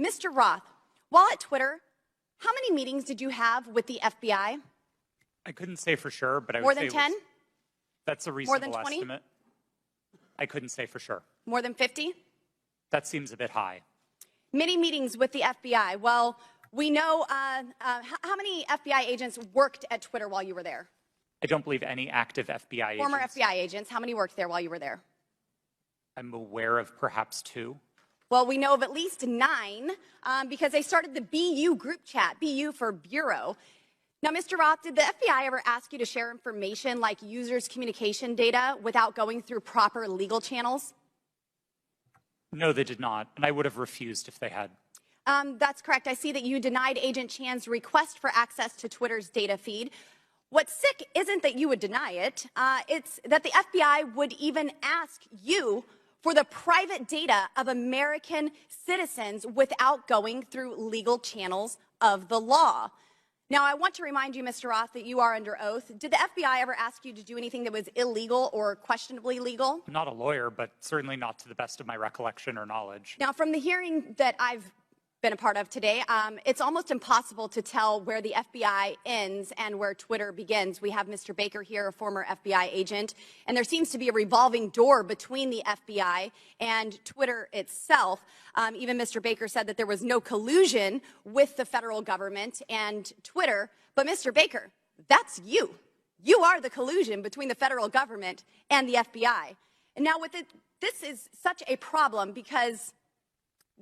Mr. Roth, while at Twitter, how many meetings did you have with the FBI? I couldn't say for sure, but I would More say than 10? That's a More than reasonable 20? estimate. I couldn't say for sure. More than 50? That seems a bit high. Many meetings with the FBI. Well, we know how many FBI agents worked at Twitter while you were there? I don't believe any active FBI agents. Former FBI agents. How many worked there while you were there? I'm aware of perhaps 2. Well, we know of at least 9 because they started the BU group chat, BU for Bureau. Now, Mr. Roth, did the FBI ever ask you to share information like users' communication data without going through proper legal channels? No, they did not, and I would have refused if they had. That's correct. I see that you denied Agent Chan's request for access to Twitter's data feed. What's sick isn't that you would deny it, it's that the FBI would even ask you for the private data of American citizens without going through legal channels of the law. Now, I want to remind you, Mr. Roth, that you are under oath. Did the FBI ever ask you to do anything that was illegal or questionably legal? I'm not a lawyer, but certainly not to the best of my recollection or knowledge. Now, from the hearing that I've been a part of today, it's almost impossible to tell where the FBI ends and where Twitter begins. We have Mr. Baker here, a former FBI agent, and there seems to be a revolving door between the FBI and Twitter itself. Even Mr. Baker said that there was no collusion with the federal government and Twitter. But Mr. Baker, that's you. You are the collusion between the federal government and the FBI. And now with it, this is such a problem because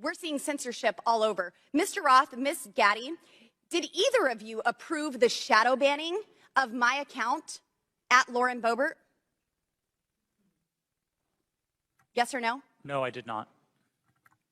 we're seeing censorship all over. Mr. Roth, Ms. Gaddy, did either of you approve the shadow banning of my account at Lauren Boebert? Yes or no? No, I did not.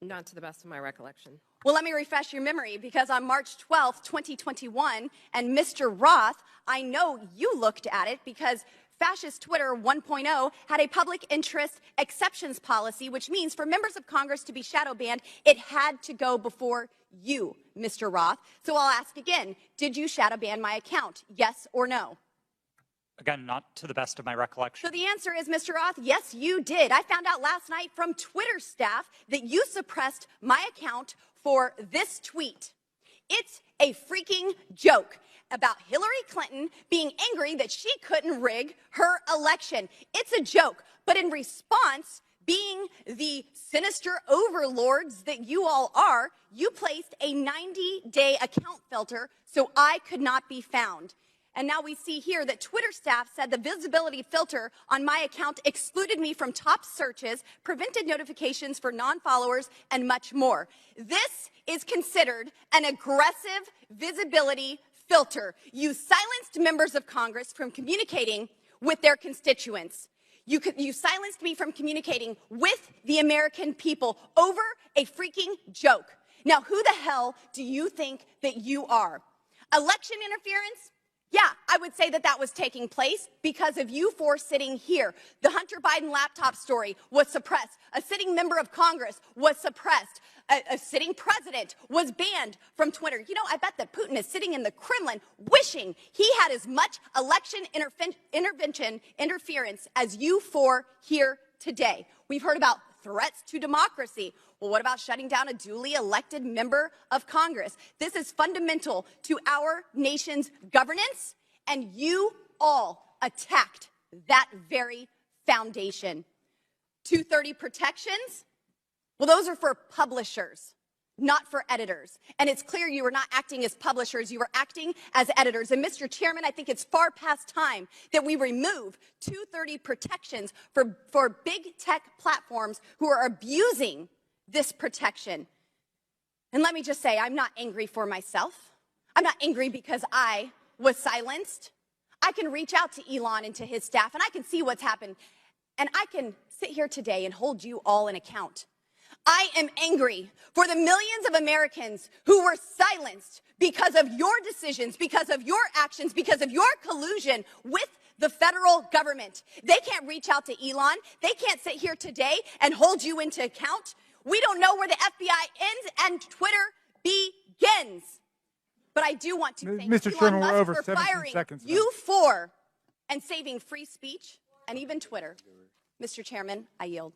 Not to the best of my recollection. Well, let me refresh your memory, because on March 12th, 2021, and Mr. Roth, I know you looked at it because Fascist Twitter 1.0 had a public interest exceptions policy, which means for members of Congress to be shadow banned, it had to go before you, Mr. Roth. So I'll ask again, did you shadow ban my account, yes or no? Again, not to the best of my recollection. So the answer is, Mr. Roth, yes, you did. I found out last night from Twitter staff that you suppressed my account for this tweet. It's a freaking joke about Hillary Clinton being angry that she couldn't rig her election. It's a joke, but in response, being the sinister overlords that you all are, you placed a 90-day account filter so I could not be found. And now we see here that Twitter staff said the visibility filter on my account excluded me from top searches, prevented notifications for non-followers, and much more. This is considered an aggressive visibility filter. You silenced members of Congress from communicating with their constituents. You silenced me from communicating with the American people over a freaking joke. Now, who the hell do you think that you are? Election interference? Yeah, I would say that that was taking place because of you four sitting here. The Hunter Biden laptop story was suppressed. A sitting member of Congress was suppressed. A sitting president was banned from Twitter. You know, I bet that Putin is sitting in the Kremlin wishing he had as much election interference as you four here today. We've heard about threats to democracy. Well, what about shutting down a duly elected member of Congress? This is fundamental to our nation's governance, and you all attacked that very foundation. 230 protections? Well, those are for publishers, not for editors. And it's clear you were not acting as publishers, you were acting as editors. And Mr. Chairman, I think it's far past time that we remove 230 protections for big tech platforms who are abusing this protection. And let me just say, I'm not angry for myself. I'm not angry because I was silenced. I can reach out to Elon and to his staff, and I can see what's happened. And I can sit here today and hold you all in account. I am angry for the millions of Americans who were silenced because of your decisions, because of your actions, because of your collusion with the federal government. They can't reach out to Elon. They can't sit here today and hold you into account. We don't know where the FBI ends and Twitter begins. But I do want to thank Mr. Elon Chairman, Musk we're over for 17 firing seconds. you four and saving free speech and even Twitter. Mr. Chairman, I yield.